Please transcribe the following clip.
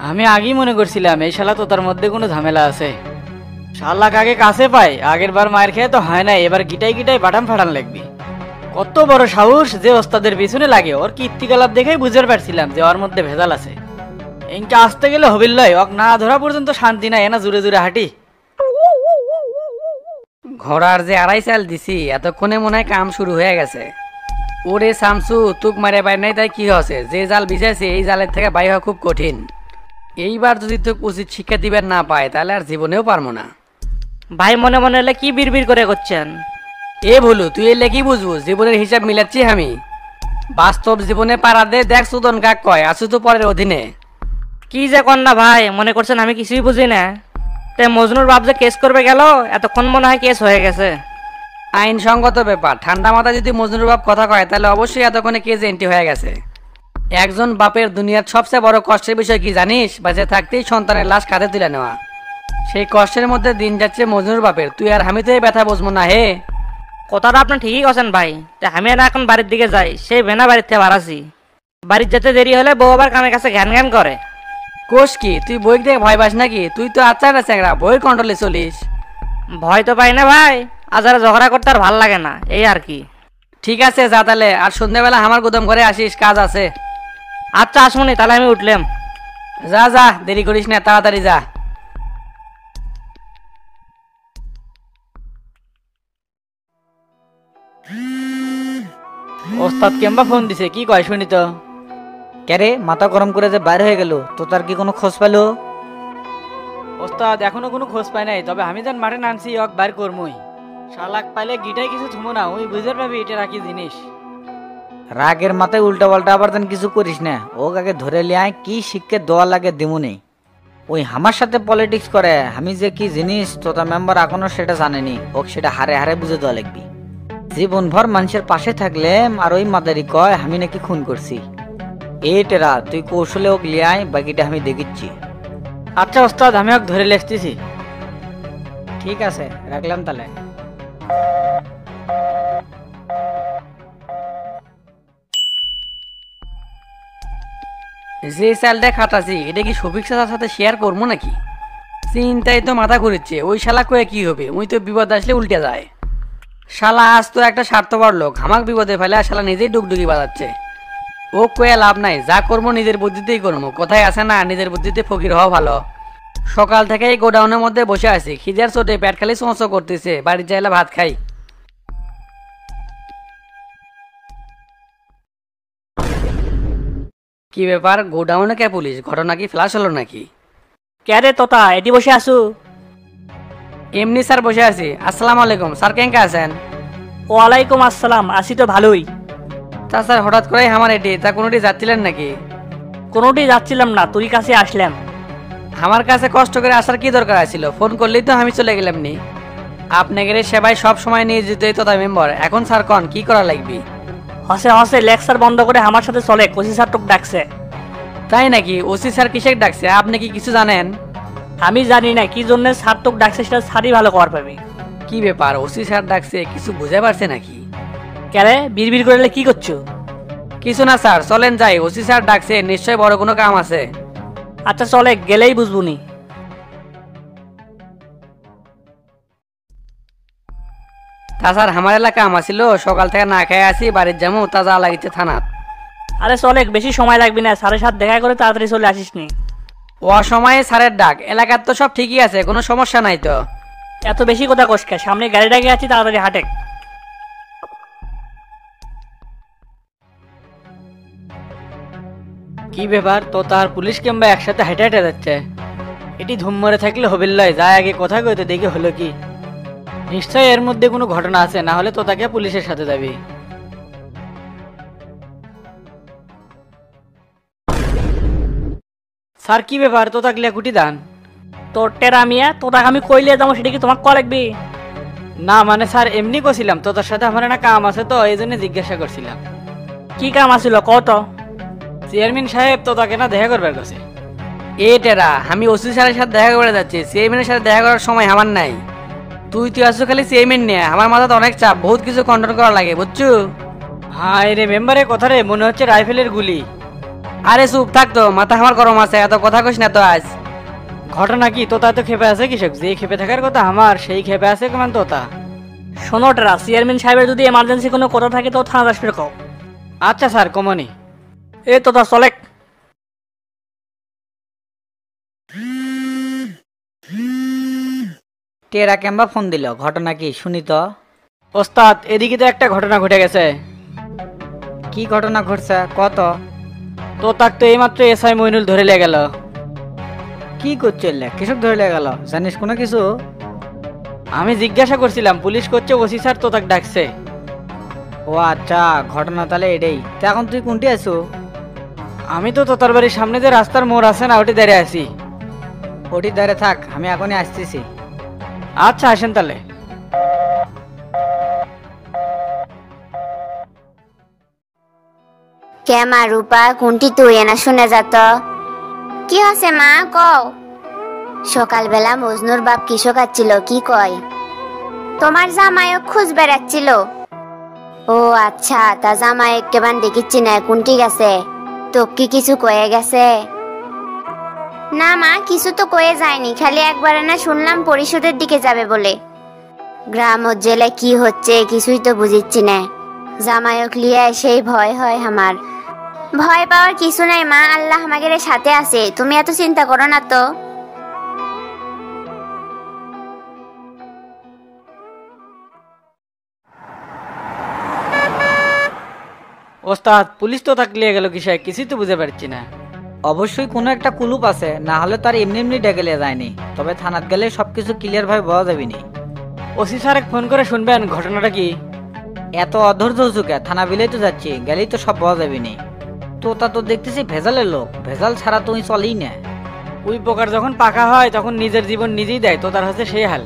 আমি আগেই মনে করছিলাম এই শালা তো তার মধ্যে কোনো ঝামেলা আছে। শালা কাকে কাছে পাই, আগের বার মায়ের খেয়ে তো হয় না, এবার গিটাই গিটাই বাটাম ফাটান লাগবি। কত বড় সাহস যে ওস্তাদের পিছনে লাগে, ওর কীর্তিকলাপ দেখেই বুঝতে পারছিলাম যে ওর মধ্যে ভেজাল আছে। ইনকে আসতে গেলে হবিল লয়, ওক না ধরা পর্যন্ত শান্তি নাই, এনা জুড়ে জুড়ে হাঁটি। ঘোড়ার যে আড়াই চাল দিছি এতক্ষণে মনে হয় কাম শুরু হয়ে গেছে। ওরে শামসু, তুক মারে বাইর নাই তাই কি হচ্ছে, যে জাল বিছাইছে এই জালের থেকে বাইর হওয়া খুব কঠিন। এইবার যদি তোক উচিত শিক্ষা দিবেন না পায় তাহলে আর জীবনেও পারবো না। ভাই মনে মনে এলে কি বিড়বিড় করে করছেন? এ ভুলু, তুই এলে কি বুঝবো, জীবনের হিসাব মিলাচ্ছি আমি। বাস্তব জীবনে পারা দে, দেখ সুদন কাক কয় আসু তো পরের অধীনে। কি যে কন না ভাই, মনে করছেন আমি কিছুই বুঝি না? তে মজনুর বাপ যে কেস করবে গেল, এতক্ষণ মনে হয় কেস হয়ে গেছে। আইনসঙ্গত ব্যাপার, ঠান্ডা মাথায় যদি মজনুর বাপ কথা কয় তাহলে অবশ্যই এতক্ষণে কেস এন্ট্রি হয়ে গেছে। একজন বাপের দুনিয়ার সবচেয়ে বড় কষ্টের বিষয় কি জানিস? বেঁচে থাকতেই সন্তানের লাশ কাঁধে তুলে নেওয়া। সেই কষ্টের মধ্যে দিন যাচ্ছে মজনুর বাপের, তুই আর আমি তো এই ব্যথা বুঝবো না হে। কথাটা আপনি ঠিকই কথা ভাই। তে আমি না এখন বাড়ির দিকে যাই, সেই ভেনা বাড়ির থেকে বাড়াছি। বাড়ির যেতে দেরি হলে বউ আবার কানের কাছে ঘ্যান ঘ্যান করে। কোষ কি, তুই বই দেখে ভয় পাস নাকি? তুই তো আচ্ছা না চ্যাংরা, বইয়ের কন্ট্রোলে চলিস। ভয় তো পাই না ভাই, আজারে ঝগড়া করতে আর ভাল লাগে না, এই আর কি। ঠিক আছে যা তাহলে, আর সন্ধ্যাবেলা আমার গুদাম ঘরে আসিস, কাজ আছে। আচ্ছা আসমনি, তাহলে আমি উঠলাম। যা যা, দেরি করিস না, তাড়াতাড়ি যা। ওস্তাদ কেম্বা ফোন দিছে, কি কয় শুনি তো। ক্যারে মাথা গরম করে যে বাইরে হয়ে গেল, তো তার কি কোনো খোঁজ পেলো? ওস্তাদ এখনো কোনো খোঁজ পাই নাই, তবে আমি যেন মাঠে নামছি ওক বাইর করমুই। শালাক পাইলে গিটাই কিছু থুমো না, ওই বুঝতে পারবি এটা রাখি জিনিস। রাগের মাথায় উল্টা পাল্টা আবার তেন কিছু করিস না, ও আগে ধরে লিয়ায় কি শিখকে দোয়া লাগে দিমুনি। ওই আমার সাথে পলিটিক্স করে, আমি যে কি জিনিস তোতা মেম্বার এখনো সেটা জানেনি, ওক সেটা হারে হারে বুঝে দেওয়া লাগবি। জীবনভর মানুষের পাশে থাকলে আর ওই মাদারি কয় আমি নাকি খুন করছি। এই টেরা তুই কৌশলে ওক লিয়ায়, বাকিটা আমি দেখিচ্ছি। আচ্ছা ওস্তাদ, আমি ওক ধরে লেসতেছি। ঠিক আছে, রাখলাম তাহলে। যে চালটা খাটাছি এটা কি শফিক চাচার সাথে শেয়ার করবো নাকি? চিন্তায় তো মাথা ঘুরেছে, ওই শালা কয়ে কি হবে, ওই তো বিপদ আসলে উল্টে যায়। শালা আজ তো একটা স্বার্থপর লোক, আমাকে বিপদে ফেলে আর শালা নিজেই ডুগডুগি বাজাচ্ছে। ও কয়ে লাভ নাই, যা করবো নিজের বুদ্ধিতেই করবো। কোথায় আছে না, নিজের বুদ্ধিতে ফকির হওয়া ভালো। সকাল থেকে এই গোডাউনের মধ্যে বসে আছি, খিদের চোটে পেট খালি চোঁচো করতেছে, বাড়ির যাইলে ভাত খাই। কি ব্যাপার, গোডাউনে কে পুলিশ? ঘটনা কি ফ্লাশ হলো নাকি? ক্যারে তোতা, এটি বসে আসু? এমনি স্যার বসে আছি। আসসালামু আলাইকুম স্যার, কেঙ্কা আছেন? ওয়ালাইকুম আসসালাম, আসি তো ভালোই। তা স্যার হঠাৎ করে আমার এটি, তা কোনোটি যাচ্ছিলেন নাকি? কোনোটি যাচ্ছিলাম না, তুই কাছে আসলাম। আমার কাছে কষ্ট করে আসার কি দরকার আছিল? ফোন করলেই তো আমি চলে গেলাম নি। আপনাদের সেবায় সব সময় নিয়োজিত তোতা মেম্বার। এখন স্যার কন কি করা লাগবে? হসে হসে লেকচার বন্ধ করে আমার সাথে চলে, কোচি স্যার তোকে ডাকছে। তাই নাকি? ওসি স্যার কিসের ডাকছে, আপনি কি কিছু জানেন? আমি জানি না কি জন্য স্যার তোকে ডাকছে, সেটা স্যারই ভালো খবর পাবি। কি ব্যাপার, ওসি স্যার ডাকছে, কিছু বুঝে পারছে নাকি? ক্যারে বিড়বিড় করলে কি করছো? কিছু না স্যার, চলেন যাই, ওসি স্যার ডাকছে, নিশ্চয় বড় কোনো কাম আছে। আচ্ছা চলে, গেলেই বুঝবুনি। তা স্যার আমার এলাকা কাম আছিল, সকাল থেকে না খেয়ে আসি, বাড়ির যাবো, তা যা লাগিচ্ছে থানাত। আরে চলে, বেশি সময় লাগবে না, স্যারের সাথে দেখা করে তাড়াতাড়ি চলে আসিস নি। অসময়ে স্যারের ডাক, এলাকার তো সব ঠিকই আছে, কোনো সমস্যা নাই তো। এত বেশি কথা কসকে, সামনে গাড়ি ডাকে আছি, তাড়াতাড়ি হাঁটে। কি ব্যাপার, তো তার পুলিশ কিংবা একসাথে হেঁটে হেঁটে যাচ্ছে? এটি ধুম মরে থাকলে হবিল লয়, যায় আগে কথা কইতে দেখে হলো কি। নিশ্চয় এর মধ্যে কোনো ঘটনা আছে, না হলে তো তাকে পুলিশের সাথে যাবি। স্যার কি ব্যাপার, তো থাকলে কুটি দান? তোর টেরা মিয়া, তোরা আমি কইলে যাবো, সেটা কি তোমাকে কল লাগবি? না মানে স্যার এমনি কছিলাম, তো তার সাথে আমার একটা কাম আছে, তো এই জন্য জিজ্ঞাসা করছিলাম। কি কাম আছিল কত? চেয়ারম্যান সাহেব তো তাকে না দেখা করবার কাছে। এ টেরা, আমি ওসি স্যারের সাথে দেখা করে যাচ্ছি, চেয়ারম্যানের সাথে দেখা করার সময় আমার নাই। তুই আসছো খালি চেয়ারম্যান নিয়ে, আমার মাথাতে অনেক চাপ, বহুত কিছু কন্ট্রোল করা লাগে, বুঝছো? হায় রে মেম্বারের কথা রে, মনে হচ্ছে রাইফেলের গুলি। আরে চুপ থাকতো, মাথা আমার গরম আছে, এত কথা কইস না তো আজ। ঘটনা কি? তোতা তো খেপে আছে কৃষক, যে খেপে থাকার কথা আমার সেই খেপে আছে কেমন তোতা? শোনো টেরা, চেয়ারম্যান সাহেবের যদি এমার্জেন্সি কোনো কথা থাকে তো থানা আসবে কও। আচ্ছা স্যার, কমনি। এ তো তা চলে। টেরা কেম্বা ফোন দিল, ঘটনা কি শুনি তো। ওস্তাদ, এদিকে তো একটা ঘটনা ঘটে গেছে। কি ঘটনা ঘটছে কত? তোতাক তো এইমাত্র এসআই মইনুল ধরে লে গেল। কি করছিল? কৃষক ধরে গেল, জানিস কোনো কিছু? আমি জিজ্ঞাসা করছিলাম, পুলিশ করছে ওসি স্যার তোতাক ডাকছে। ও আচ্ছা, ঘটনা তাহলে এটাই। তা এখন তুই কোনটি আছো? আমি তো তোতার বাড়ির সামনে যে রাস্তার মোড় আছে না, ওটি দাঁড়িয়ে আছি। ওটি দাঁড়িয়ে থাক, আমি এখনই আসতেছি। আচ্ছা, আসেন তাহলে। কে মা রূপা, কোনটি তুই এনা শুনে যাত? কি হচ্ছে মা, কও। সকালবেলা মজনুর বাপ কৃষক আসছিল, কি কয়? তোমার জামাইক খুঁজ বেড়াচ্ছিল। ও আচ্ছা, তা জামাইক কেমন দেখিচ্ছি না, কোনটি গেছে? তো কি কিছু কয়ে গেছে? না মা, কিছু তো কয়ে যায়নি, খালি একবার না শুনলাম পরিষদের দিকে যাবে বলে। গ্রাম ও জেলে কি হচ্ছে কিছুই তো বুঝিচ্ছি না। জামাইক লিয়ে সেই ভয় হয় আমার। ভয় পাওয়ার কিছু নাই মা, আল্লাহ আমাদের সাথে আছে, তুমি এত চিন্তা করো না তো। ওস্তাদ, পুলিশ তো তাক লিয়ে গেল কিসে, কিছুই তো বুঝতে পারছি না। অবশ্যই কোনো একটা কুলুপ আছে, না হলে তার এমনি এমনি ডেকে লিয়ে যায়নি। তবে থানাত গেলে সবকিছু ক্লিয়ার ভাবে বলা যাবে নি। ওসি স্যার ফোন করে শুনবেন ঘটনাটা কি। এত অধৈর্য হচ্ছুকে, থানা বিলেই তো যাচ্ছি, গেলেই তো সব বলা যাবে নি। তো তা তো দেখতেছি ভেজালের লোক, ভেজাল ছাড়া তুই চলেই না। ওই প্রকার যখন পাকা হয় তখন নিজের জীবন নিজেই দেয়, তো তার হচ্ছে সেই হাল।